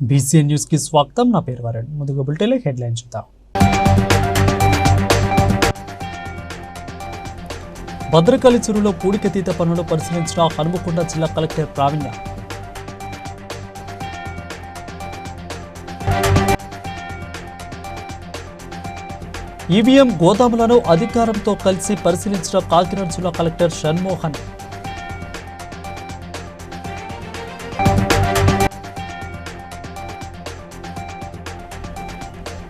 BCN news కి స్వాగతం. నా పేరు వరుణ్. ముందుగా బులెటిన్లో హెడ్లైన్ చూద్దాం. భద్రకాళి చెరువులో పూడికతీత పనులు పరిశీలించిన హనుమకొండ జిల్లా కలెక్టర్ ప్రావీణ్య. ఈవీఎం గోదాములను అధికారంతో కలిసి పరిశీలించిన కాకినాడ జిల్లా కలెక్టర్ షణ్మోహన్.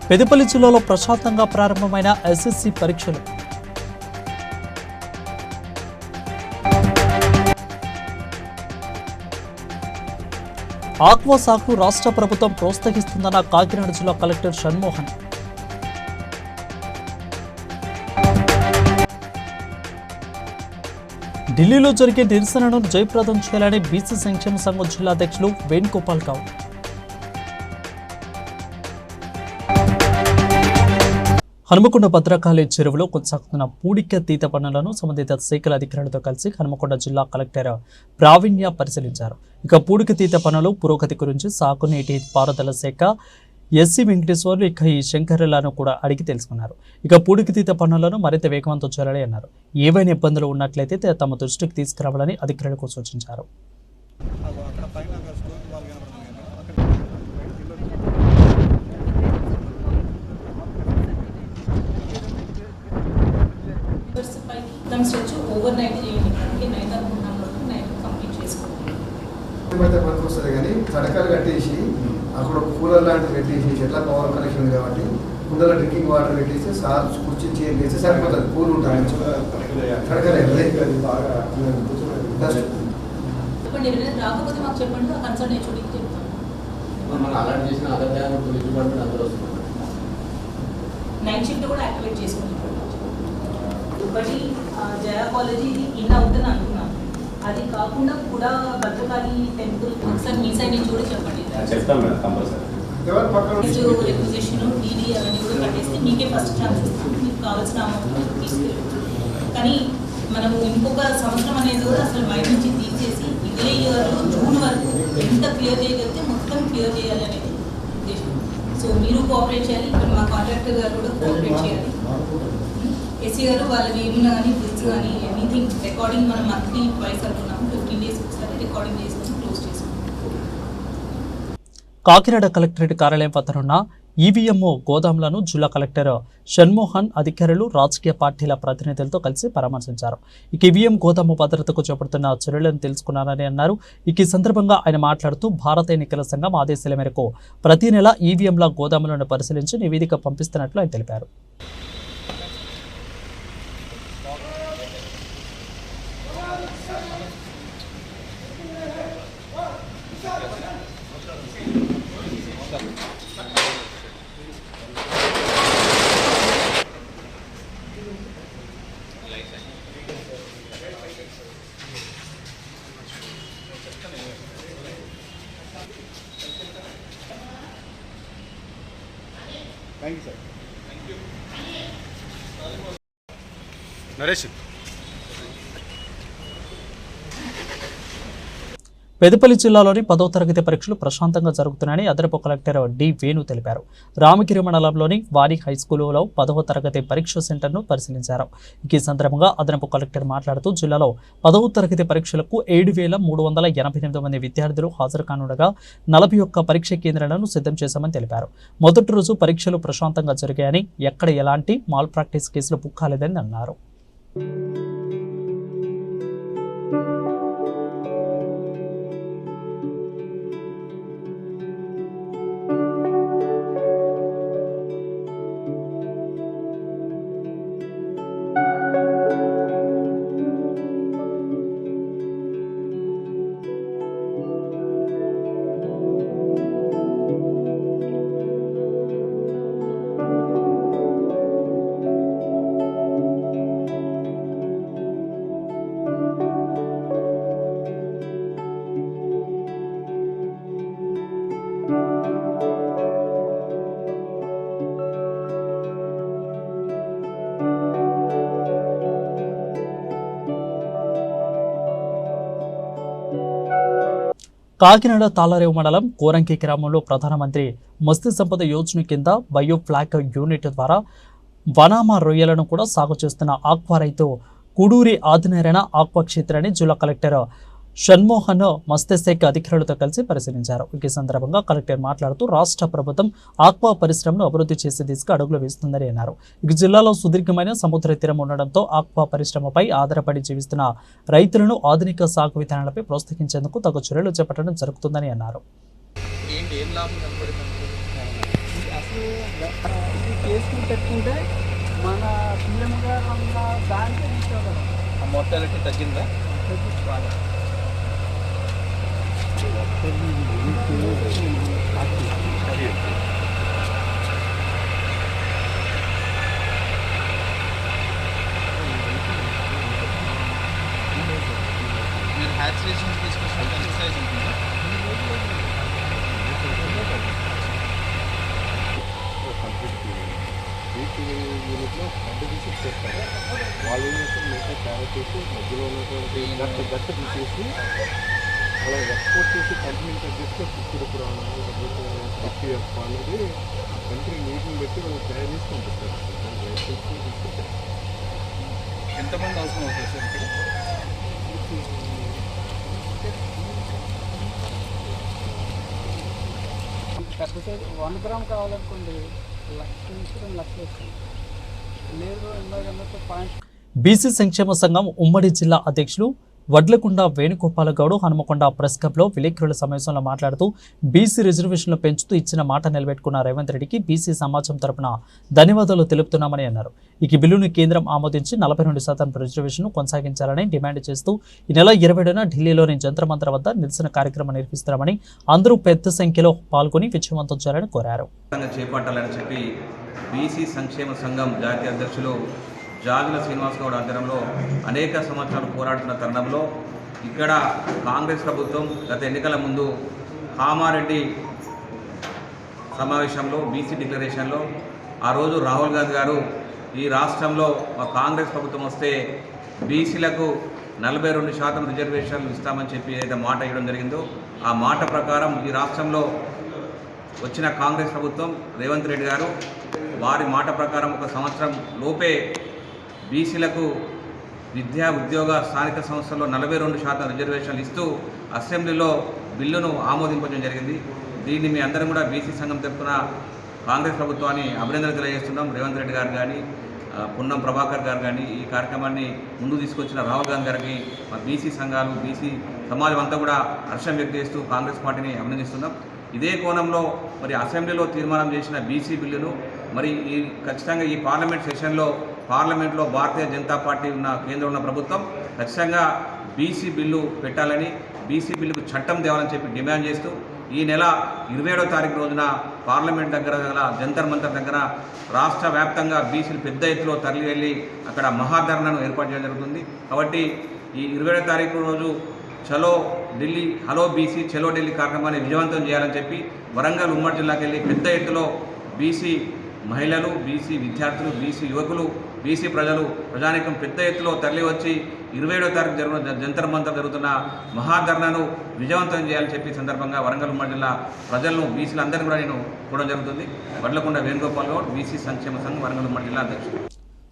పెద్దపల్లి జిల్లాలో ప్రశాంతంగా ప్రారంభమైన ఎస్ఎస్సి పరీక్షలు. ఆక్వా సాగును రాష్ట్ర ప్రభుత్వం ప్రోత్సహిస్తుందన్న కాకినాడ జిల్లా కలెక్టర్ షణ్మోహన్. ఢిల్లీలో జరిగే నిరసనను జయప్రదం చేయాలని బీసీ సంక్షేమ సంఘం జిల్లా అధ్యక్షులు వేణుగోపాల్ గౌడ్. హనుమకొండ భద్రకాళి చెరువులో కొనసాగుతున్న పూడికతీత పనులను సంబంధిత శాఖల అధికారులతో కలిసి హనుమకొండ జిల్లా కలెక్టర్ ప్రావీణ్య పరిశీలించారు. ఇక పూడికతీత పనులు పురోగతి గురించి సాగునీటి పారుదల శాఖ ఎస్సీ వెంకటేశ్వర్లు ఇక ఈ శంకర్లను కూడా అడిగి తెలుసుకున్నారు. ఇక పూడికతీత పనులను మరింత వేగవంతం చేయాలని అన్నారు. ఏవైనా ఇబ్బందులు ఉన్నట్లయితే తమ దృష్టికి తీసుకురావాలని అధికారులకు సూచించారు. వస్తుంది కానీ తడకలు కట్టేసి అక్కడ కూలర్ లాంటివి పెట్టేసి ఎట్లా పవర్ కనెక్షన్ ఉంది కాబట్టి ముందర డ్రింకింగ్ వాటర్ పెట్టేసి సార్ కూర్చొని చేసి సరిపోతుంది. కూల్ ఉంటుంది రాకపోతే మాకు చెప్పండి, ఆ కన్సర్న్ హెచ్ఓడికి చెప్తాం. నైట్ షిఫ్ట్ కూడా యాక్టివేట్ చేసుకుంటాం. ఒకటి జయా కాలేజీ ఇన్ అవుతుంది అనుకున్నాం. అది కాకుండా కూడా భద్రకాళి టెంపుల్ ఒకసారి మీ సైడ్ నుంచి కూడా చెప్పండి. రిక్విజిషన్ టీవీ అవన్నీ కూడా కట్టేస్తే మీకే ఫస్ట్ ఛాన్స్ ఇస్తాం. మీకు కావాల్సిన అమౌంట్ తీసుకెళ్ళి. కానీ మనము ఇంకొక సంవత్సరం అనేది కూడా అసలు బయట నుంచి తీసేసి ఇదే ఇయర్లో జూన్ వరకు ఎంత క్లియర్ చేయగలిగితే మొత్తం క్లియర్ చేయాలి అనేది ఉద్దేశం. సో మీరు కోఆపరేట్ చేయాలి, ఇక్కడ మా కాంట్రాక్టర్ గారు కూడా కోఆపరేట్ చేయాలి. ఎస్సీ గారు వాళ్ళ నేమ్ కానీ బిల్స్ కానీ ఎనీథింగ్ రికార్డింగ్ మనం మంత్లీ ట్వైస్ అంటున్నాము. 15 days ఒకసారి రికార్డింగ్ చేసుకొని క్లోజ్ చేసుకుంటాం. కాకినాడ కలెక్టరేట్ కార్యాలయం వద్దనున్న ఈవీఎం గోదాములను జిల్లా కలెక్టర్ షణ్మోహన్ అధికారులు రాజకీయ పార్టీల ప్రతినిధులతో కలిసి పరామర్శించారు. ఇక ఈవీఎం గోదాము భద్రతకు చేపడుతున్న చర్యలను తెలుసుకున్నారని అన్నారు. ఇక ఈ సందర్భంగా ఆయన మాట్లాడుతూ భారత ఎన్నికల సంఘం ఆదేశాల మేరకు ప్రతి నెల ఈవీఎంల గోదాములను పరిశీలించి నివేదిక పంపిస్తున్నట్లు ఆయన తెలిపారు. Thank you, sir. Thank you. Naresh. Peddapalli జిల్లాలోని 10వ తరగతి పరీక్షలు ప్రశాంతంగా జరుగుతున్నాయని అదనపు కలెక్టర్ డి వేణు తెలిపారు. రామగిరి మండలంలోని వాణి హైస్కూలులో 10వ తరగతి పరీక్ష సెంటర్ను పరిశీలించారు. ఈ సందర్భంగా అదనపు కలెక్టర్ మాట్లాడుతూ జిల్లాలో 10వ తరగతి పరీక్షలకు 7,388 మంది విద్యార్థులు హాజరు కానుండగా 41 పరీక్ష కేంద్రాలను సిద్ధం చేశామని తెలిపారు. మొదటి రోజు పరీక్షలు ప్రశాంతంగా జరిగాయని, ఎక్కడ ఎలాంటి మాల్ ప్రాక్టీస్ కేసులు బుక్ కాలేదని అన్నారు. కాకినాడ తాళరేవు మండలం కోరంకి గ్రామంలో ప్రధానమంత్రి మత్స్య సంపద యోజన కింద బయోఫ్లాక్ యూనిట్ ద్వారా వనామా రొయ్యలను కూడా సాగు చేస్తున్న ఆక్వా రైతు కుడూరి ఆదినారాయణ ఆక్వా క్షేత్రాన్ని జిల్లా కలెక్టర్ షణ్మోహన్ మత్స్యశాఖ అధికారులతో కలిసి పరిశీలించారు. ఈ సందర్భంగా కలెక్టర్ మాట్లాడుతూ రాష్ట్ర ప్రభుత్వం ఆక్వా పరిశ్రమను అభివృద్ధి చేసే దిశగా అడుగులు వేస్తుందని అన్నారు. ఈ జిల్లాలో సుదీర్ఘమైన సముద్ర తీరం ఉండడంతో ఆక్వా పరిశ్రమపై ఆధారపడి జీవిస్తున్న రైతులను ఆధునిక సాగు విధానాలపై ప్రోత్సహించేందుకు తగు చర్యలు చేపట్టడం జరుగుతుందని అన్నారు. మోర్టాలిటీ తగ్గిందా? మీరు హ్యాచరేషన్ తీసుకొచ్చిన ఎక్సర్సైజ్ ఉంటుందా? యూనిట్లో కంట్రిబ్యూషన్ చేస్తారు. వాళ్ళు తయారు చేసి మధ్యలో ఉన్నటువంటి గట్టు తీసేసి అలా ఎక్స్పోర్ట్ చేసి కంపెనీని తగ్గిస్తే ఫుడ్ అనేది కంట్రీ నీటిని బట్టి వాళ్ళు తయారు చేసి పంపిస్తారు. ఎంతమంది అవసరం అవుతుంది సార్ ఇక్కడ? పెద్ద సైజు 1 గ్రామ్ కావాలనుకోండి, 1,00,000 నుంచి 2 లక్షలు వస్తుంది. లేదు ఇందాక పాయింట్. బీసీ సంక్షేమ సంఘం ఉమ్మడి జిల్లా అధ్యక్షులు వడ్లకొండ వేణుగోపాల గౌడ్ హనుమకొండ ప్రెస్ క్లబ్లో విలేకరుల సమావేశంలో మాట్లాడుతూ బీసీ రిజర్వేషన్లు పెంచుతూ ఇచ్చిన మాట నిలబెట్టుకున్న రేవంత్ రెడ్డికి బీసీ సమాజం తరపున ధన్యవాదాలు తెలుపుతున్నామని అన్నారు. ఈ బిల్లును కేంద్రం ఆమోదించి 42% రిజర్వేషన్ను కొనసాగించాలని డిమాండ్ చేస్తూ ఈ నెల 20న ఢిల్లీలోని జంతర్ మంతర్ వద్ద నిరసన కార్యక్రమం నిర్వహిస్తున్నామని అందరూ పెద్ద సంఖ్యలో పాల్గొని విజయవంతం చేయాలని కోరారు. చేపట్టాలని చెప్పి బీసీ సంక్షేమ సంఘం జాతీయ అధ్యక్షులు జాగుల శ్రీనివాస్ గౌడ్ ఆధ్వర్యంలో అనేక సంవత్సరాలు పోరాడుతున్న తరుణంలో ఇక్కడ కాంగ్రెస్ ప్రభుత్వం గత ఎన్నికల ముందు కామారెడ్డి సమావేశంలో బీసీ డిక్లరేషన్లో ఆ రోజు రాహుల్ గాంధీ గారు ఈ రాష్ట్రంలో మా కాంగ్రెస్ ప్రభుత్వం వస్తే బీసీలకు 42% రిజర్వేషన్లు ఇస్తామని చెప్పి ఏదైతే మాట ఇవ్వడం జరిగిందో ఆ మాట ప్రకారం ఈ రాష్ట్రంలో వచ్చిన కాంగ్రెస్ ప్రభుత్వం రేవంత్ రెడ్డి గారు వారి మాట ప్రకారం 1 సంవత్సరం లోపే బీసీలకు విద్యా ఉద్యోగ స్థానిక సంస్థల్లో 42% రిజర్వేషన్లు ఇస్తూ అసెంబ్లీలో బిల్లును ఆమోదించడం జరిగింది. దీన్ని మీ అందరం కూడా బీసీ సంఘం తరఫున కాంగ్రెస్ ప్రభుత్వాన్ని అభినందనలు తెలియజేస్తున్నాం. రేవంత్ రెడ్డి గారు కానీ పున్నం ప్రభాకర్ గారు కానీ ఈ కార్యక్రమాన్ని ముందు తీసుకొచ్చిన రాహుల్ గాంధీ గారికి మా బీసీ సంఘాలు బీసీ సమాజం అంతా కూడా హర్షం వ్యక్తం చేస్తూ కాంగ్రెస్ పార్టీని అభినందిస్తున్నాం. ఇదే కోణంలో మరి అసెంబ్లీలో తీర్మానం చేసిన బీసీ బిల్లును మరి ఖచ్చితంగా ఈ పార్లమెంట్ సెషన్లో పార్లమెంట్లో భారతీయ జనతా పార్టీ ఉన్న కేంద్రంలో ఉన్న ప్రభుత్వం ఖచ్చితంగా బీసీ బిల్లు పెట్టాలని బీసీ బిల్లుకు చట్టం తేవాలని చెప్పి డిమాండ్ చేస్తూ ఈ నెల 27వ తారీఖు రోజున పార్లమెంట్ దగ్గర గల జంతర్ మంతర్ దగ్గర రాష్ట్ర వ్యాప్తంగా బీసీలు పెద్ద ఎత్తులో తరలి వెళ్ళి అక్కడ మహాధరణను ఏర్పాటు చేయడం జరుగుతుంది. కాబట్టి ఈ 27వ తారీఖు రోజు చలో ఢిల్లీ హలో బీసీ చలో ఢిల్లీ కార్యక్రమాన్ని విజయవంతం చేయాలని చెప్పి వరంగల్ ఉమ్మడి జిల్లాకి వెళ్ళి పెద్ద ఎత్తులో బీసీ మహిళలు బీసీ విద్యార్థులు బీసీ యువకులు బీసీ ప్రజానీకం పెద్ద ఎత్తులో తరలి వచ్చి 27వ తారీఖు జరుగుతున్న జంతర్ మంతర్ జరుగుతున్న మహాధరణను విజయవంతం చేయాలని చెప్పి సందర్భంగా వరంగల్ ఉమ్మడి జిల్లా ప్రజలను బీసీలందరినీ కూడా నేను చూడడం జరుగుతుంది. వడ్లకొండ వేణుగోపాల్ గౌడ్ బీసీ సంక్షేమ సంఘం వరంగల్ ఉమ్మడి జిల్లా అధ్యక్షుడు.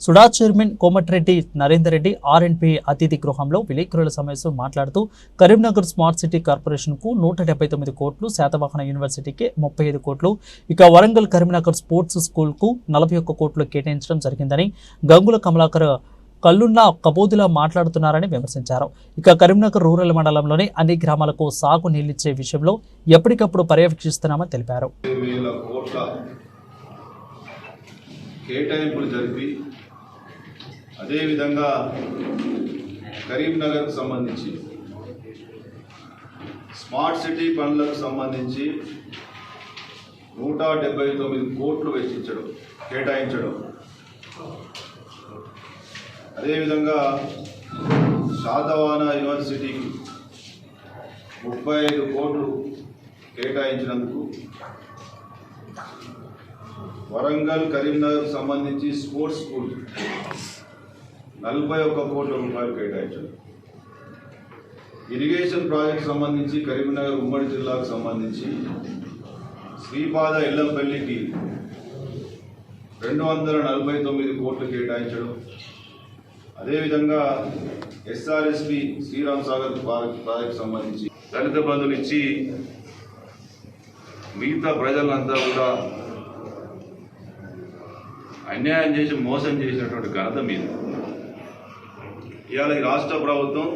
సుడా చైర్మన్ కోమటిరెడ్డి నరేందర్ రెడ్డి ఆర్ఎండ్పీ అతిథి గృహంలో విలేకరుల సమావేశం మాట్లాడుతూ కరీంనగర్ స్మార్ట్ సిటీ కార్పొరేషన్కు 179 కోట్లు, శాతవాహన యూనివర్సిటీకి 35 కోట్లు, ఇక వరంగల్ కరీంనగర్ స్పోర్ట్స్ స్కూల్కు 41 కోట్లు కేటాయించడం జరిగిందని గంగుల కమలాకర్ కల్లున్న కబోదులా మాట్లాడుతున్నారని విమర్శించారు. ఇక కరీంనగర్ రూరల్ మండలంలోని అన్ని గ్రామాలకు సాగు నీళ్లిచ్చే విషయంలో ఎప్పటికప్పుడు పర్యవేక్షిస్తున్నామని తెలిపారు. కేటాయింపులు జరిపి అదేవిధంగా కరీంనగర్కు సంబంధించి స్మార్ట్ సిటీ పనులకు సంబంధించి 179 కోట్లు వెచ్చించడం కేటాయించడం, అదేవిధంగా శాతవాహన యూనివర్సిటీకి 35 కోట్లు కేటాయించినందుకు, వరంగల్ కరీంనగర్కు సంబంధించి స్పోర్ట్స్ స్కూల్ 41 కోట్ల రూపాయలు కేటాయించారు. ఇరిగేషన్ ప్రాజెక్ట్ సంబంధించి కరీంనగర్ ఉమ్మడి జిల్లాకు సంబంధించి శ్రీపాద ఎల్లంపల్లికి 249 కోట్లు కేటాయించడం, అదేవిధంగా ఎస్ఆర్ఎస్పి శ్రీరామ్ సాగర్ ప్రాజెక్ట్ సంబంధించి దళిత బంధువులు ఇచ్చి మిగతా ప్రజలంతా కూడా అన్యాయం చేసి మోసం చేసినటువంటి ఘనత మీద ఇవాళ ఈ రాష్ట్ర ప్రభుత్వం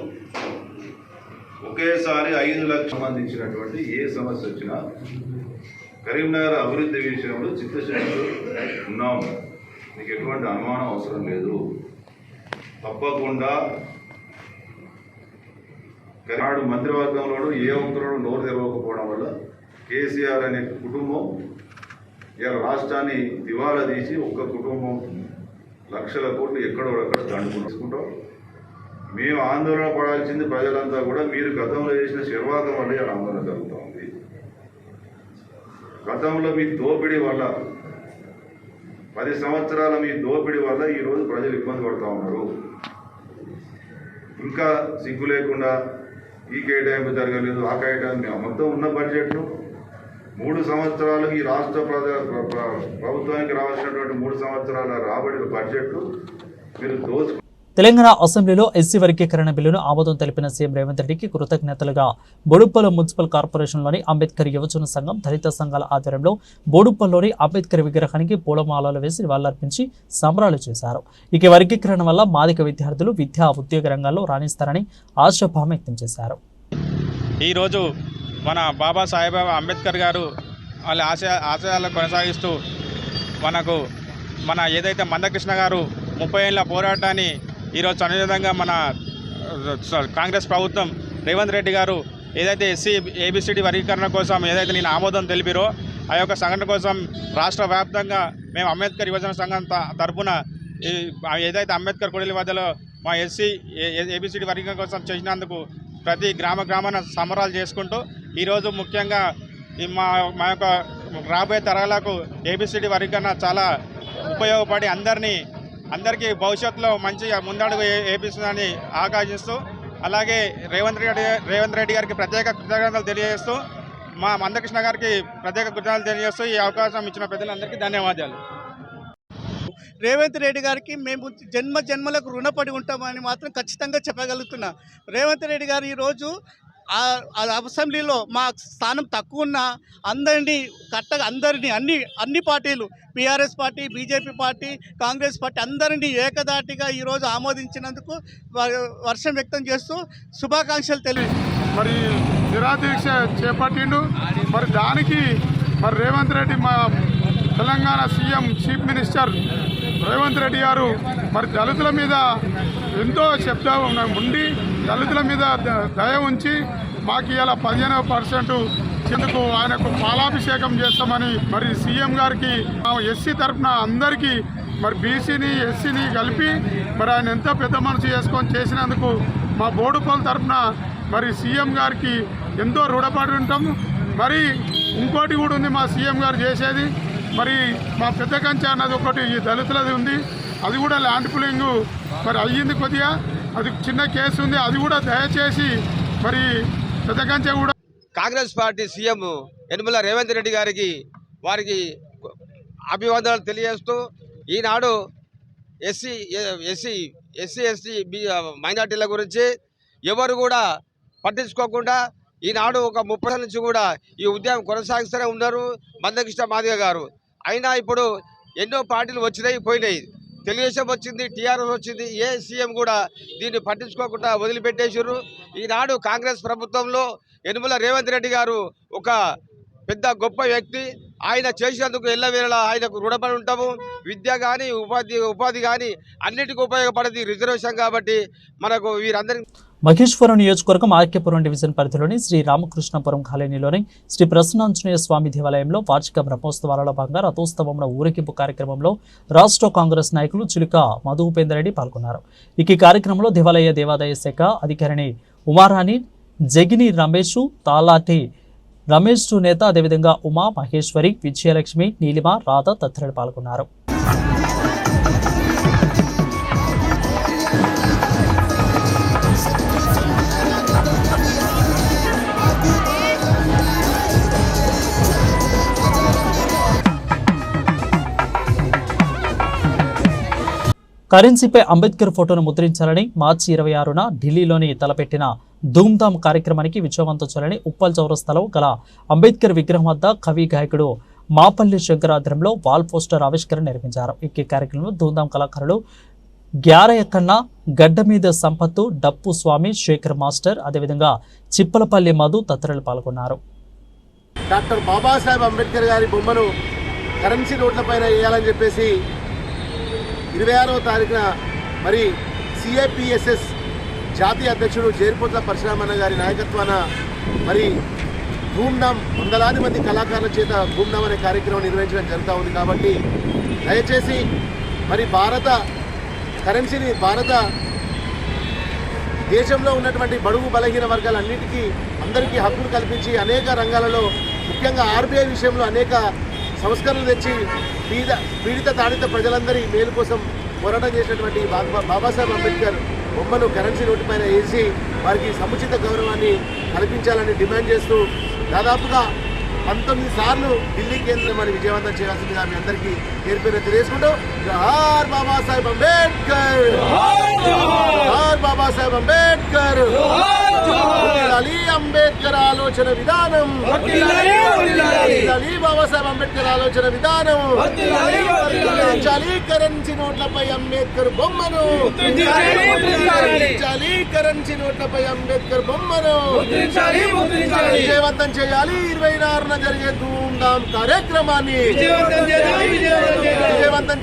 ఒకేసారి 5 లక్షలకు సంబంధించినటువంటి ఏ సమస్య వచ్చినా కరీంనగర్ అభివృద్ధి విషయంలో చిత్తశుద్ధితో ఉన్నాము, మీకు ఎటువంటి అనుమానం అవసరం లేదు. తప్పకుండా నాడు మంత్రివర్గంలో ఏ ఒక్కరు నోరు తెరవకపోవడం వల్ల కేసీఆర్ అనే కుటుంబం ఇలా రాష్ట్రాన్ని దివాలా తీసి ఒక్క కుటుంబం లక్షల కోట్లు ఎక్కడో అక్కడ దండుకుంటాం. మేము ఆందోళన పడాల్సింది ప్రజలంతా కూడా మీరు గతంలో చేసిన శర్వాదం వల్ల ఇలా ఆందోళన జరుగుతూ ఉంది. గతంలో మీ దోపిడీ వల్ల 10 సంవత్సరాల మీ దోపిడీ వల్ల ఈరోజు ప్రజలు ఇబ్బంది పడుతూ ఉన్నారు. ఇంకా సిగ్గు లేకుండా ఈ కేటాయింపు జరగలేదు, ఆ కేటాయింపు మొత్తం ఉన్న బడ్జెట్ను 3 సంవత్సరాలు ఈ రాష్ట్ర ప్రభుత్వానికి రావాల్సినటువంటి 3 సంవత్సరాల రాబడి బడ్జెట్లు మీరు దోచుకు. తెలంగాణ అసెంబ్లీలో ఎస్సీ వర్గీకరణ బిల్లును ఆమోదం తెలిపిన సీఎం రేవంత్ రెడ్డికి కృతజ్ఞతలుగా బోడుప్పల్ మున్సిపల్ కార్పొరేషన్లోని అంబేద్కర్ యువజన సంఘం, దళిత సంఘాల ఆధ్వర్యంలో బోడుప్పల్లోని అంబేద్కర్ విగ్రహానికి పూలమాలలు వేసి నివాళులర్పించి సంబరాలు చేశారు. ఇక వర్గీకరణ వల్ల మాదిక విద్యార్థులు విద్యా ఉద్యోగ రంగాల్లో రాణిస్తారని ఆశాభావం వ్యక్తం చేశారు. ఈరోజు మన బాబాసాహెబ్ అంబేద్కర్ గారు వాళ్ళ ఆశయాలను కొనసాగిస్తూ మన ఏదైతే మందకృష్ణ గారు 30 ఏళ్ల పోరాటాన్ని ఈరోజు అనువిధంగా మన కాంగ్రెస్ ప్రభుత్వం రేవంత్ రెడ్డి గారు ఏదైతే ఎస్సీ ఏబిసిడి వర్గీకరణ కోసం ఏదైతే నేను ఆమోదం తెలిపిరో ఆ యొక్క సంఘటన కోసం రాష్ట్ర వ్యాప్తంగా మేము అంబేద్కర్ యువజన సంఘం తరఫున ఏదైతే అంబేద్కర్ కొడిలి వద్దలో మా ఎస్సీ ఏబిసిడి వర్గీకరణ కోసం చేసినందుకు ప్రతి గ్రామాన సంబరాలు చేసుకుంటూ ఈరోజు ముఖ్యంగా మా యొక్క రాబోయే తరాలకు ఏబిసిడి వర్గీకరణ చాలా ఉపయోగపడి అందరికీ భవిష్యత్తులో మంచిగా ముందడుగు వేపిస్తుందని ఆకాంక్షిస్తూ, అలాగే రేవంత్ రెడ్డి గారికి ప్రత్యేక కృతజ్ఞతలు తెలియజేస్తూ, మా మందకృష్ణ గారికి ప్రత్యేక కృతజ్ఞతలు తెలియజేస్తూ ఈ అవకాశం ఇచ్చిన పెద్దలందరికీ ధన్యవాదాలు. రేవంత్ రెడ్డి గారికి మేము జన్మలకు రుణపడి ఉంటామని మాత్రం ఖచ్చితంగా చెప్పగలుగుతున్నా. రేవంత్ రెడ్డి గారు ఈరోజు అసెంబ్లీలో మా స్థానం తక్కువ ఉన్న అందరినీ అన్ని పార్టీలు, BRS party, BJP party, Congress party అందరినీ ఏకదాటిగా ఈరోజు ఆమోదించినందుకు హర్షం వ్యక్తం చేస్తూ శుభాకాంక్షలు తెలియదు. మరి నిరాదీక్ష చేపట్టిండు. మరి దానికి రేవంత్ రెడ్డి, మా Telangana CM chief minister Revanth Reddy గారు దళితుల మీద ఎంతో శబ్దం ఉండి దళితుల మీద దయ ఉంచి మాకు ఇలా 15% చెందుకు ఆయనకు పాలాభిషేకం చేస్తామని సీఎం గారికి ఎస్సీ తరఫున అందరికీ బీసీని ఎస్సీని కలిపి ఆయన ఎంతో పెద్ద మనసు చేసినందుకు మా బోడుపల్ తరఫున సీఎం గారికి ఎంతో రుణపడి ఉంటాము. ఇంకోటి కూడా ఉంది మా సీఎం గారు చేసేది. మా పెద్ద కంచె అన్నది ఒకటి ఈ దళితులది ఉంది, అది కూడా ల్యాండ్ పులింగ్ అయ్యింది కొద్దిగా, అది చిన్న కేసు ఉంది, అది కూడా దయచేసి పెద్ద కంచె కూడా. కాంగ్రెస్ పార్టీ సీఎం యనమల రేవంత్ రెడ్డి వారికి అభివందనలు తెలియజేస్తూ, ఈనాడు ఎస్సీ మైనార్టీల గురించి ఎవరు కూడా పట్టించుకోకుండా ఈనాడు ఒక 30 నుంచి కూడా ఈ ఉద్యమం కొనసాగిస్తూనే ఉన్నారు మందకృష్ణ మాదిగ గారు. అయినా ఇప్పుడు ఎన్నో పార్టీలు పోయినాయి, తెలుగుదేశం వచ్చింది, టీఆర్ఎస్ వచ్చింది, ఏ సీఎం కూడా దీన్ని పట్టించుకోకుండా వదిలిపెట్టేసారు. ఈనాడు కాంగ్రెస్ ప్రభుత్వంలో యనమల రేవంత్ రెడ్డి గారు ఒక పెద్ద గొప్ప వ్యక్తి. ఆయన చేసినందుకు ఎల్లవేళలా ఆయనకు రుణపడి ఉంటాము. విద్య కానీ ఉపాధి కానీ అన్నిటికీ ఉపయోగపడేది రిజర్వేషన్ కాబట్టి మనకు వీరందరి. మహేశ్వరం నియోజకవర్గం ఆర్కేపురం డివిజన్ పరిధిలోని శ్రీ రామకృష్ణపురం కాలనీలోని శ్రీ ప్రసన్నాంజనేయ స్వామి దేవాలయంలో వార్షిక బ్రహ్మోత్సవాలలో భాగంగా రథోత్సవంలో ఊరేగింపు కార్యక్రమంలో రాష్ట్ర కాంగ్రెస్ నాయకులు చిలుక మధు ఉపేందర్ రెడ్డి పాల్గొన్నారు. ఈ కార్యక్రమంలో దేవాదాయ శాఖ అధికారిని ఉమారాణి, జగిని రమేష్, తాలాటి రమేష్ నేత, అదేవిధంగా ఉమా మహేశ్వరి, విజయలక్ష్మి, నీలిమ, రాధ తదితరులు పాల్గొన్నారు. కరెన్సీపై అంబేద్కర్ ఫోటోను ముద్రించాలని మార్చి 26న ఢిల్లీలోని తలపెట్టిన ధూమ్ధామ్ కార్యక్రమానికి విజయవంతం చేయాలని ఉప్పల్ చౌరస్తాలో గల అంబేద్కర్ విగ్రహం వద్ద కవి గాయకుడు మాపల్లి శంకర్ ఆధ్వర్యంలో వాల్ పోస్టర్ ఆవిష్కరణ నిర్వహించారు. ఈ కార్యక్రమంలో ధూమ్ధామ్ కళాకారులు గ్యారయక్కన్న, గడ్డ మీద సంపత్తు, డప్పు స్వామి, శేఖర్ మాస్టర్, అదేవిధంగా చిప్పలపల్లి మధు తదితరులు పాల్గొన్నారు. డాక్టర్ బాబాసాహెబ్ అంబేద్కర్ గారి బొమ్మను కరెన్సీ నోట్ల పైన వేయాలని చెప్పేసి 26వ తారీఖున మరి సిఐపిఎస్ఎస్ జాతీయ అధ్యక్షుడు జేర్పోట్ల పరశురామన్న గారి నాయకత్వాన మరి ధూమ్ధామ్ వందలాది మంది కళాకారుల చేత ధూమ్ధామ్ అనే కార్యక్రమం నిర్వహించడం జరుగుతూ ఉంది. కాబట్టి దయచేసి మరి భారత కరెన్సీని భారత దేశంలో ఉన్నటువంటి బడుగు బలహీన వర్గాలన్నిటికీ అందరికీ హక్కులు కల్పించి అనేక రంగాలలో ముఖ్యంగా ఆర్బీఐ విషయంలో అనేక సంస్కరణలు తెచ్చి పీడిత తాడిత ప్రజలందరి మేలు కోసం పోరాటం చేసినటువంటి బాబాసాహెబ్ అంబేద్కర్ బొమ్మను కరెన్సీ నోటు పైన వేసి వారికి సముచిత గౌరవాన్ని కల్పించాలని డిమాండ్ చేస్తూ దాదాపుగా 19 సార్లు ఢిల్లీ కేంద్రం మరి విజయవంతం చేయాల్సిందిగా మీ అందరికీ పేరు పేరు తెలియజేసుకుంటూ జోహార్ బాబాసాహెబ్ అంబేద్కర్, జోహార్ బాబాసాహెబ్ అంబేద్కర్, వర్ధిల్లాలి అంబేద్కర్ ఆలోచన విధానం, వర్ధిల్లాలి బాబాసాహెబ్ అంబేద్కర్ ఆలోచన విధానం, ముద్రించాలి కరెన్సీ నోట్లపై అంబేద్కర్ బొమ్మను, ముద్రించాలి కరెన్సీ నోట్లపై అంబేద్కర్ బొమ్మను విజయవంతం చేయాలి. 26న జరిగే ధూమ్ధామ్ కార్యక్రమాన్ని విజయవంతం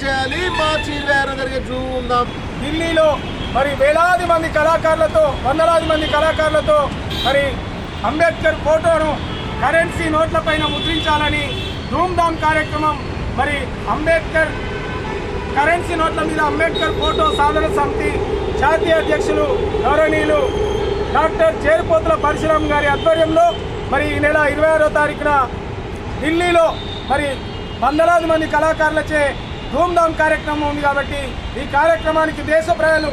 చేయాలి. మార్చి 26న జరిగే ధూమ్ధామ్ ఢిల్లీలో మరి వేలాది మంది కళాకారులతో, వందలాది మంది కళాకారులతో మరి అంబేద్కర్ ఫోటోను కరెన్సీ నోట్ల పైన ముద్రించాలని ధూమ్ధామ్ కార్యక్రమం మరి అంబేద్కర్ కరెన్సీ నోట్ల మీద అంబేద్కర్ ఫోటో సాధన సమితి జాతీయ అధ్యక్షులు గౌరవనీయులు డాక్టర్ జేర్పోతుల పరశురామ్ గారి ఆధ్వర్యంలో మరి ఈ నెల 26వ తారీఖున ఢిల్లీలో మరి వందలాది మంది కళాకారులచే ధూమ్ధామ్ కార్యక్రమం ఉంది. కాబట్టి ఈ కార్యక్రమానికి దేశ ప్రజలు,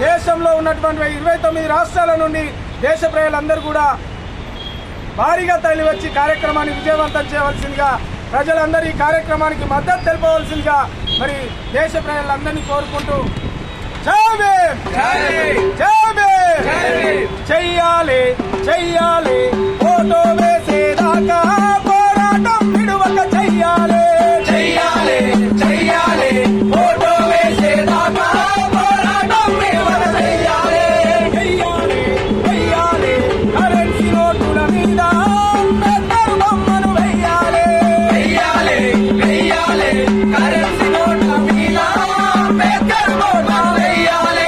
దేశంలో ఉన్నటువంటి 29 రాష్ట్రాల నుండి దేశ ప్రజలందరూ కూడా భారీగా తరలి వచ్చి కార్యక్రమాన్ని విజయవంతం చేయవలసిందిగా, ప్రజలందరూ ఈ కార్యక్రమానికి మద్దతు తెలుపవలసిందిగా మరి దేశ ప్రజలందరినీ కోరుకుంటూ జై భీమ్, జై భీమ్, చెయ్యాలి చెయ్యాలి ఫోటో వేసేదాకా పోరాటం విడువక చెయ్యాలి, చెయ్యాలి చెయ్యాలి ఫోటో వేసేదాకా పోరాటం విడువక చెయ్యాలి, చెయ్యాలి చెయ్యాలి కరెన్సీ నోటుల మీద అంబేద్కర్ బొమ్మను వెయ్యాలి, వెయ్యాలి వెయ్యాలి కరెన్సీ నోట్ల మీద అంబేద్కర్ బొమ్మను వెయ్యాలి,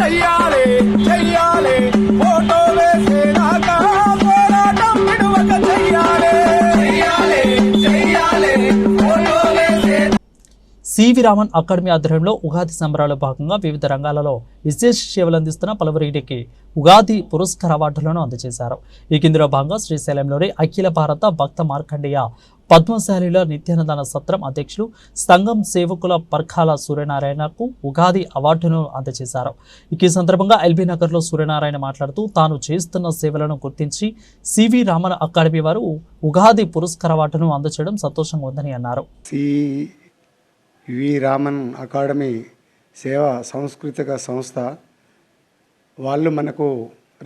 చెయ్యాలి చెయ్యాలి ఫోటో వేసేదాకా పోరాటం విడువక చెయ్యాలి, చెయ్యాలి చెయ్యాలి ఫోటో వేసే. సివి రామన్ అకాడమీ ఆధ్వర్యంలో ఉగాది సంబరాల్లో భాగంగా వివిధ రంగాలలో విశేష సేవలు అందిస్తున్న పలువురికి ఉగాది పురస్కార అవార్డులను అందజేశారు. ఈ ఇందులో భాగంగా శ్రీశైలంలోని అఖిల భారత భక్త మార్కండేయ పద్మశాలిల నిత్యాన్నదాన సత్రం అధ్యక్షులు సంఘం సేవకుల పర్ఖాల సూర్యనారాయణకు ఉగాది అవార్డును అందజేశారు. ఈ సందర్భంగా ఎల్బీ నగర్లో సూర్యనారాయణ మాట్లాడుతూ తాను చేస్తున్న సేవలను గుర్తించి సివి రామన్ అకాడమీ వారు ఉగాది పురస్కార అవార్డును అందజేయడం సంతోషంగా ఉందని అన్నారు. వి రామన్ అకాడమీ సేవా సాంస్కృతిక సంస్థ వాళ్ళు మనకు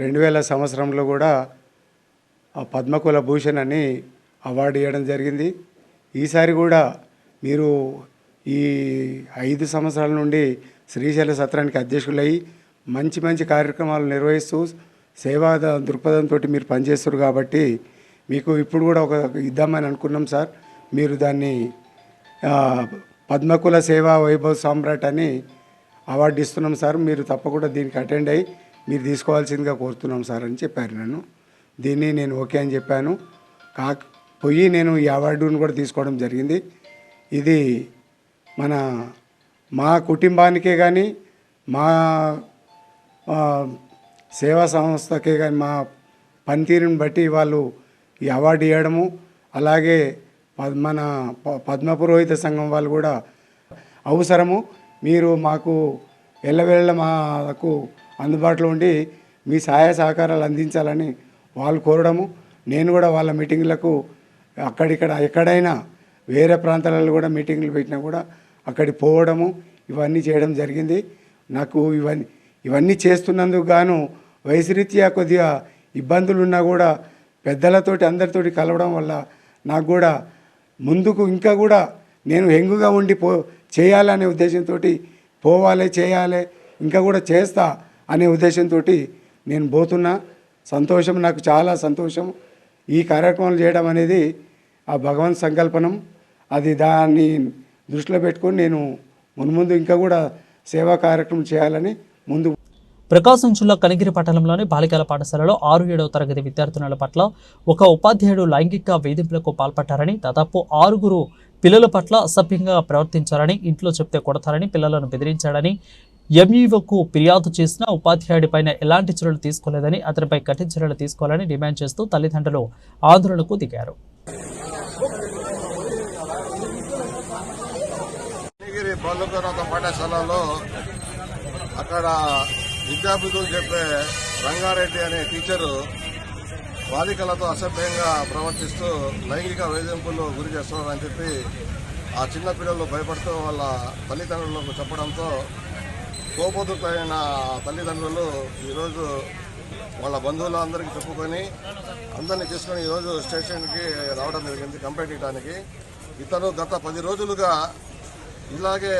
2000 సంవత్సరంలో కూడా పద్మకుల భూషణ్ అని అవార్డు ఇవ్వడం జరిగింది. ఈసారి కూడా మీరు ఈ 5 సంవత్సరాల నుండి శ్రీశైల సత్రానికి అధ్యక్షులయ్యి మంచి మంచి కార్యక్రమాలు నిర్వహిస్తూ సేవా దృక్పథంతో మీరు పనిచేస్తారు. కాబట్టి మీకు ఇప్పుడు కూడా ఒక ఇద్దామని అనుకున్నాం సార్. మీరు దాన్ని పద్మకుల సేవా వైభవ్ సామ్రాట్ అని అవార్డు ఇస్తున్నాం సార్. మీరు తప్పకుండా దీనికి అటెండ్ అయ్యి మీరు తీసుకోవాల్సిందిగా కోరుతున్నాం సార్ అని చెప్పారు. దీన్ని నేను ఓకే అని చెప్పాను. పోయి నేను ఈ అవార్డును కూడా తీసుకోవడం జరిగింది. ఇది మా కుటుంబానికే కానీ మా సేవా సంస్థకే కానీ మా పనితీరుని బట్టి వాళ్ళు ఈ అవార్డు ఇవ్వడము, అలాగే మన పద్మపురోహిత సంఘం వాళ్ళు కూడా అవసరము. మీరు మాకు ఎల్లవేళ మాకు అందుబాటులో ఉండి మీ సహాయ సహకారాలు అందించాలని వాళ్ళు కోరడము, నేను కూడా వాళ్ళ మీటింగ్లకు అక్కడిక్కడ ఎక్కడైనా వేరే ప్రాంతాలలో కూడా మీటింగ్లు పెట్టినా కూడా అక్కడికి పోవడము, ఇవన్నీ చేయడం జరిగింది. నాకు ఇవన్నీ చేస్తున్నందుకు గాను వయసురీత్యా కొద్దిగా ఇబ్బందులు ఉన్నా కూడా పెద్దలతోటి అందరితోటి కలవడం వల్ల నాకు కూడా ముందుకు ఇంకా కూడా నేను హెంగుగా ఉండి చేయాలనే ఉద్దేశంతో పోవాలి, చేయాలి, ఇంకా కూడా చేస్తా అనే ఉద్దేశంతో నేను పోతున్నా. సంతోషం, నాకు చాలా సంతోషం. ఈ కార్యక్రమాలు చేయడం అనేది ఆ భగవంత్ సంకల్పనం. అది దాన్ని దృష్టిలో పెట్టుకొని నేను మున్ముందు ఇంకా కూడా సేవా కార్యక్రమం చేయాలని ముందు. ప్రకాశం జిల్లా కనిగిరి పట్టణంలోని బాలికల పాఠశాలలో 6-7వ తరగతి విద్యార్థినుల పట్ల ఒక ఉపాధ్యాయుడు లైంగిక వేధింపులకు పాల్పడ్డారని, దాదాపు 6 పిల్లల పట్ల అసభ్యంగా ప్రవర్తించారని, ఇంట్లో చెప్తే కొడతారని, పిల్లలను బెదిరించాడని ఎంఈఓకు ఫిర్యాదు చేసిన ఉపాధ్యాయుడిపైన ఎలాంటి చర్యలు తీసుకోలేదని, అతనిపై కఠిన చర్యలు తీసుకోవాలని డిమాండ్ చేస్తూ తల్లిదండ్రులు ఆందోళనకు దిగారు. పాఠశాలలో అక్కడ విద్యార్థులు చెప్పే రంగారెడ్డి అనే టీచరు బాలికలతో అసభ్యంగా ప్రవర్తిస్తూ లైంగిక వేధింపులు గురి చేస్తున్నారని చెప్పి ఆ చిన్న పిల్లలు భయపడుతూ వాళ్ళ తల్లిదండ్రులకు చెప్పడంతో కోపోతులైన తల్లిదండ్రులు ఈరోజు వాళ్ళ బంధువులందరికీ చెప్పుకొని అందరినీ తీసుకొని ఈరోజు స్టేషన్కి రావడం జరిగింది కంప్లైంట్ ఇవ్వడానికి. ఇతను గత 10 రోజులుగా ఇలాగే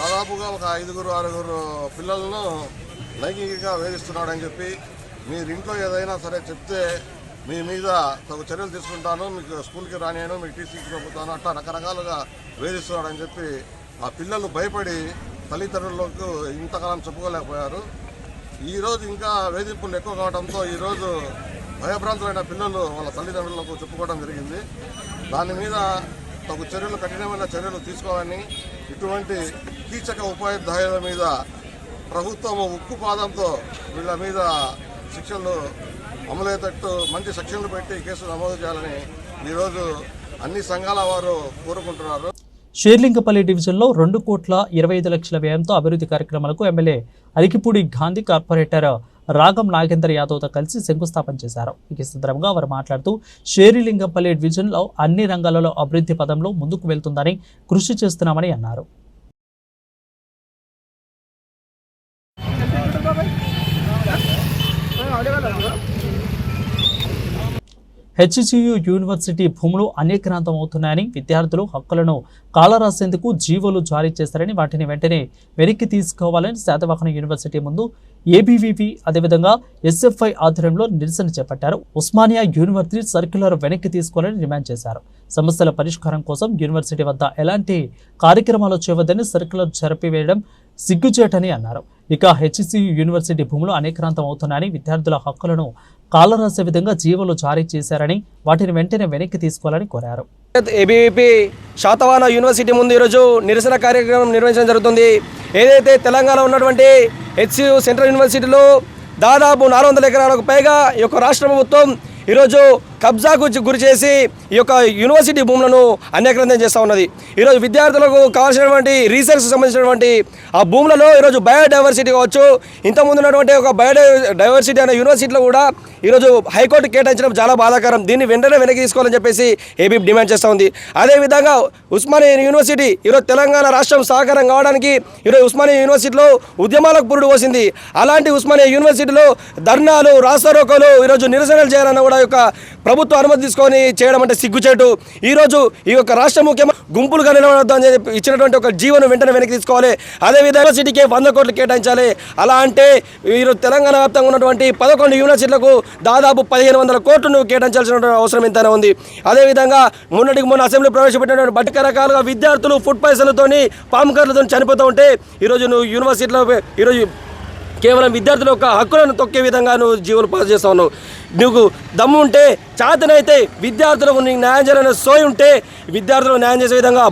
దాదాపుగా 5-6 పిల్లలను లైంగికంగా వేధిస్తున్నాడని చెప్పి, మీరు ఇంట్లో ఏదైనా సరే చెప్తే మీ మీద తగు చర్యలు తీసుకుంటాను, మీకు స్కూల్కి రానియను, మీకు టీసీకి పంపుతాను, అట్లా రకరకాలుగా వేధిస్తున్నాడని చెప్పి ఆ పిల్లలు భయపడి తల్లిదండ్రులకు ఇంతకాలం చెప్పుకోలేకపోయారు. ఈరోజు ఇంకా వేధింపులు ఎక్కువ కావడంతో ఈరోజు భయభ్రాంతులైన పిల్లలు వాళ్ళ తల్లిదండ్రులకు చెప్పుకోవడం జరిగింది. దాని మీద తగు చర్యలు, కఠినమైన చర్యలు తీసుకోవాలని, ఇటువంటి కీచక ఉపాధ్యాయుల మీద ప్రభుత్వం ఉక్కు పాదంతో వీళ్ళ మీద శిక్షలు అమలయ్యేటట్టు మంచి సెక్షన్లు పెట్టి కేసులు నమోదు చేయాలని ఈరోజు అన్ని సంఘాల వారు కోరుకుంటున్నారు. షేర్లింగపల్లి డివిజన్లో 2,25,00,000 వ్యయంతో అభివృద్ధి కార్యక్రమాలకు ఎమ్మెల్యే అరికిపూడి గాంధీ కార్పొరేటర్ రాగం నాగేందర్ యాదవ్తో కలిసి శంకుస్థాపన చేశారు. ఈ సందర్భంగా వారు మాట్లాడుతూ షేర్లింగపల్లి డివిజన్లో అన్ని రంగాలలో అభివృద్ధి పదంలో ముందుకు వెళ్తుందని, కృషి చేస్తున్నామని అన్నారు. హెచ్సియు యూనివర్సిటీ భూములు అన్యాక్రాంతం అవుతున్నాయని, విద్యార్థులు హక్కులను కాలరాసేందుకు జీవోలు జారీ చేస్తారని, వాటిని వెంటనే వెనక్కి తీసుకోవాలని శాతవాహన యూనివర్సిటీ ముందు ఏబీవీపీ అదేవిధంగా ఎస్ఎఫ్ఐ ఆధ్వర్యంలో నిరసన చేపట్టారు. ఉస్మానియా యూనివర్సిటీ సర్క్యులర్ వెనక్కి తీసుకోవాలని డిమాండ్ చేశారు. సమస్యల పరిష్కారం కోసం యూనివర్సిటీ వద్ద ఎలాంటి కార్యక్రమాలు చేయవద్దని సర్క్యులర్ జరిపివేయడం సిగ్గుచేటని అన్నారు. ఇక హెచ్సియు యూనివర్సిటీ భూములు అనేక్రాంతం అవుతున్నాయని, విద్యార్థుల హక్కులను కాలరాసే విధంగా జీవోలు జారీ చేశారని, వాటిని వెంటనే వెనక్కి తీసుకోవాలని కోరారు. ఏబీవీపీ శాతవాహన యూనివర్సిటీ ముందు ఈరోజు నిరసన కార్యక్రమం నిర్వహించడం జరుగుతుంది. ఏదైతే తెలంగాణలో ఉన్నటువంటి హెచ్సియు సెంట్రల్ యూనివర్సిటీలో దాదాపు 400 ఎకరాలకు పైగా ఈ యొక్క రాష్ట్ర ప్రభుత్వం ఈరోజు కబ్జాకు గురి చేసి ఈ యొక్క యూనివర్సిటీ భూములను అన్యాక్రాంతం చేస్తూ ఉన్నది. ఈరోజు విద్యార్థులకు కావాల్సినటువంటి రీసెర్చ్కి సంబంధించినటువంటి ఆ భూములలో ఈరోజు బయోడైవర్సిటీ కావచ్చు, ఇంతకుముందు ఉన్నటువంటి ఒక బయోడైవర్సిటీ అనే యూనివర్సిటీలో కూడా ఈరోజు హైకోర్టు కేటాయించడం చాలా బాధాకరం. దీన్ని వెంటనే వెనక్కి తీసుకోవాలని చెప్పేసి ఏబీపీ డిమాండ్ చేస్తూ ఉంది. అదేవిధంగా ఉస్మానియా యూనివర్సిటీ ఈరోజు తెలంగాణ రాష్ట్రం సహకారం కావడానికి ఈరోజు ఉస్మానియా యూనివర్సిటీలో ఉద్యమాలకు పురుడు పోసింది. అలాంటి ఉస్మానియా యూనివర్సిటీలో ధర్నాలు, రాస్తారోకోలు, ఈరోజు నిరసనలు చేయాలన్న కూడా యొక్క ప్రభుత్వం అనుమతి తీసుకొని చేయడం అంటే సిగ్గుచేటు. ఈరోజు ఈ యొక్క రాష్ట్ర ముఖ్యమంత్రి గుంపులుగా నిలబడొద్దని చెప్పి ఇచ్చినటువంటి ఒక జీవోను వెంటనే వెనక్కి తీసుకోవాలి. అదేవిధంగా యూనివర్సిటీకి 100 కోట్లు కేటాయించాలి. అలా అంటే ఈరోజు తెలంగాణ వ్యాప్తంగా ఉన్నటువంటి 11 యూనివర్సిటీలకు దాదాపు 1500 కోట్లను కేటాయించాల్సిన అవసరం ఎంతైనా ఉంది. అదేవిధంగా మొన్న అసెంబ్లీ ప్రవేశపెట్టినటువంటి బట్టి రకాలుగా విద్యార్థులు ఫుడ్ పాయిజన్లతోని, పాము కర్రలతో చనిపోతూ ఉంటే ఈరోజు నువ్వు యూనివర్సిటీలో ఈరోజు కేవలం విద్యార్థుల యొక్క హక్కులను తొక్కే విధంగా నువ్వు జీవోలు పాస్ చేస్తా ఉన్నావు. నువ్వు దమ్ము ఉంటే, చేతనైతే విద్యార్థులకు నీకు న్యాయం చేయాలనే సోయి ఉంటే విద్యార్థులకు న్యాయం చేసే విధంగా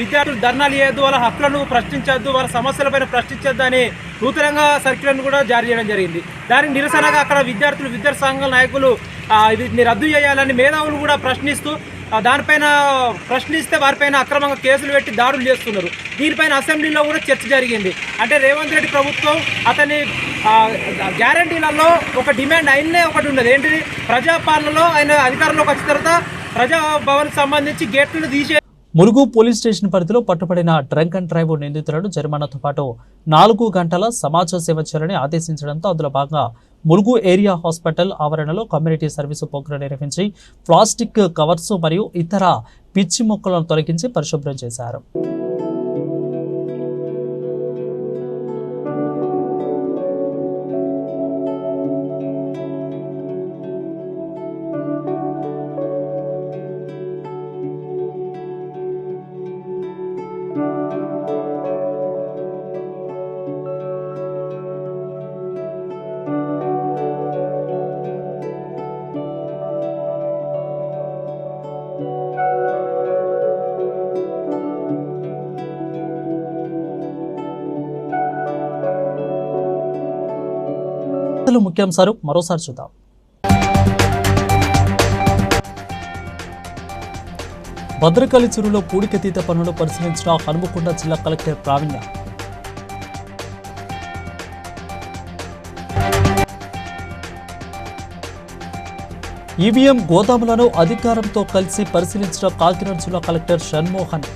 విద్యార్థులు ధర్నాలు చేయొద్దు, వాళ్ళ హక్కులను ప్రశ్నించొద్దు, వాళ్ళ సమస్యలపైన ప్రశ్నించొద్దు అని నూతనంగా సర్క్యులర్ను కూడా జారీ చేయడం జరిగింది. దానికి నిరసనగా అక్కడ విద్యార్థి సంఘాల నాయకులు ఇది రద్దు చేయాలని మేధావులు కూడా ప్రశ్నిస్తూ దానిపైన ప్రశ్నిస్తే వారిపైన అక్రమంగా కేసులు పెట్టి దాడులు చేస్తున్నారు. దీనిపైన అసెంబ్లీలో కూడా చర్చ జరిగింది. అంటే రేవంత్ రెడ్డి ప్రభుత్వం అతని గ్యారంటీలలో ఒక డిమాండ్ ఆయన్నే ఒకటి ఉన్నది. ఏంటిది? ప్రజాపాలనలో ఆయన అధికారంలోకి వచ్చిన తర్వాత ప్రజాభవన్కి సంబంధించి గేట్లను తీసే ములుగు పోలీస్ స్టేషన్ పరిధిలో పట్టుబడిన డ్రంక్ అండ్ డ్రైవ్ నిందితులను జరిమానాతో పాటు 4 గంటల సమాజ సేవ చేయాలని ఆదేశించడంతో అందులో భాగంగా ములుగు ఏరియా హాస్పిటల్ ఆవరణలో కమ్యూనిటీ సర్వీసు ప్రోగ్రాం నిర్వహించి ప్లాస్టిక్ కవర్స్ మరియు ఇతర పిచ్చి మొక్కలను తొలగించి పరిశుభ్రం చేశారు. ముఖ్యాంశాలు మరోసారి చూద్దాం. భద్రకాళి చెరువులో పూడికతీత పనులు పరిశీలించిన హనుమకొండ జిల్లా కలెక్టర్ ప్రావీణ్య. ఈవీఎం గోదాములను అధికారంతో కలిసి పరిశీలించిన కాకినాడ జిల్లా కలెక్టర్ షణ్మోహన్.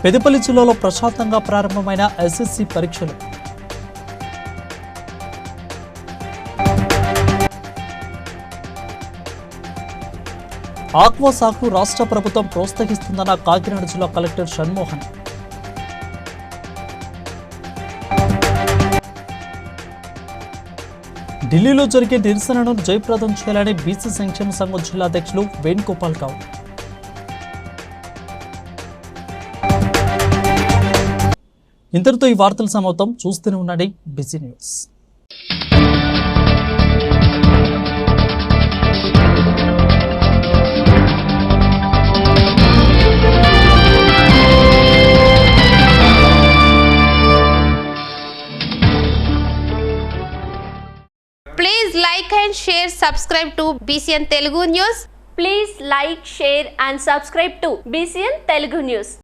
పెద్దపల్లి జిల్లాలో ప్రశాంతంగా ప్రారంభమైన ఎస్ఎస్సి పరీక్షలు. ఆక్వా సాగును రాష్ట్ర ప్రభుత్వం ప్రోత్సహిస్తుందన్న కాకినాడ జిల్లా కలెక్టర్ షణ్మోహన్. ఢిల్లీలో జరిగే నిరసనను జయప్రదం చేయాలని బీసీ సంక్షేమ సంఘం జిల్లా అధ్యక్షులు వేణుగోపాల్ గౌడ్. ఇంతటితో ఈ వార్తలు సమాప్తం. చూస్తూనే ఉండండి busy news. Please like and share, subscribe to BCN Telugu News. Please like, share and subscribe to BCN Telugu News.